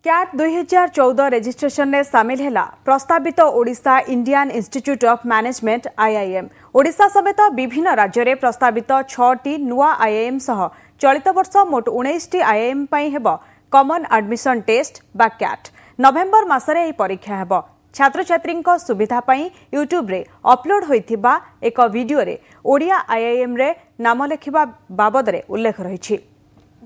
Cat 2014 registration में सामिल है प्रस्तावित Odisha Indian institute of management IIM. Odisha समेत विभिन्न राज्य में प्रस्तावित 6टी नुआ आईआईएम सह चलित वर्ष मोट 19टी आईआईएम हेब कॉमन एडमिशन टेस्ट बा कैट। नवेम्बर मासरे यह परीक्षा हेब। छात्र छात्री सुविधा यूट्यूब रे अपलोड होइथिबा एक वीडियो रे ओडिया आईआईएम रे नाम लेखिबा बाबद रे उल्लेख रही।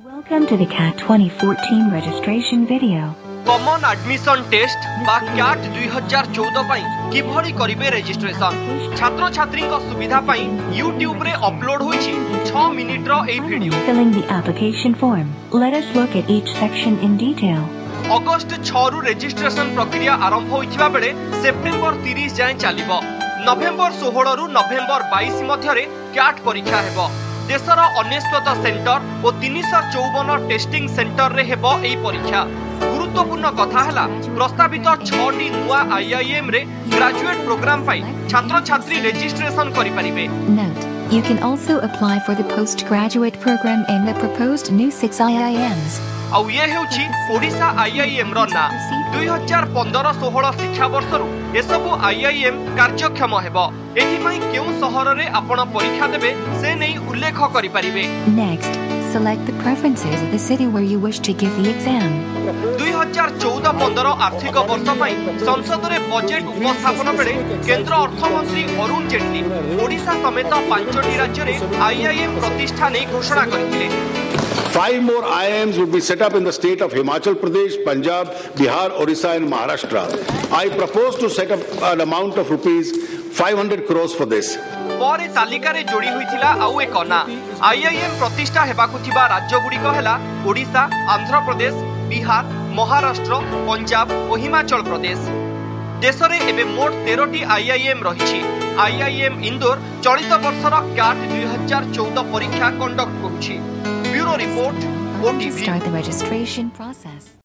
Welcome to the CAT 2014 registration video. Common admission test बा कैट 2014 पई किभଳି करिवे रजिस्ट्रेशन। छात्र छात्री सुविधा पई यूट्यूब रे अपलोड होईछि 6 मिनिट रो ए video. Filling the application form. Let us look at each section in detail. अगस्त 6 रु रजिस्ट्रेशन प्रक्रिया आरंभ होइथिबा बेले सेप्टेम्बर 30 जाय चलिबो। नवेम्बर 16 रु नवेम्बर 22 मध्ये रे कैट परीक्षा हेबो। देशर 69 सेंटर और 354 टेस्टिंग सेंटर रे हेबो एई परीक्षा। गुरुत्वपूर्ण कथा हला प्रस्तावित 6टी नुआ आईआईएम रे ग्रेजुएट प्रोग्राम पाई छात्र छात्री रजिस्ट्रेशन करि परिबे। Note: you can also apply for the postgraduate program in the proposed new 6 IIMs. आउ ये हेउछि ओडिशा आईआईएम रो ना। 2015-16 शिक्षा वर्षरु एसबु आईआईएम कार्यक्षम हेबो। एथि पई केउ शहर रे आपण परीक्षा देबे से नै उल्लेख करि परिबे। Next, select the preferences of the city where you wish to give the exam. 2014-15 आर्थिक वर्ष पई संसद रे बजेट उपस्थापन बेले केंद्र अर्थ मंत्री अरुण जेटली ओडिशा समेत 5टी राज्य रे आईआईएम प्रतिष्ठा नै घोषणा करथिले। 5 more IIMs would be set up in the state of Himachal Pradesh, Punjab, Bihar, Orissa and Maharashtra. I propose to set up an amount of rupees 500 crores for this. परे तालिका रे जोड़ी होइथिला आउ एक ना। आईआईएम प्रतिष्ठा हेबाकु थिबा राज्य गुडीक हेला ओडिशा, आंध्र प्रदेश, बिहार, महाराष्ट्र, पंजाब और हिमाचल प्रदेश। देश रे एबे मोट 13टी आईआईएम रहिछि। आईआईएम इंदौर चलित वर्षर कैट 2014 परीक्षा कंडक्ट करूछि। Bureau report OTV. Start the registration process.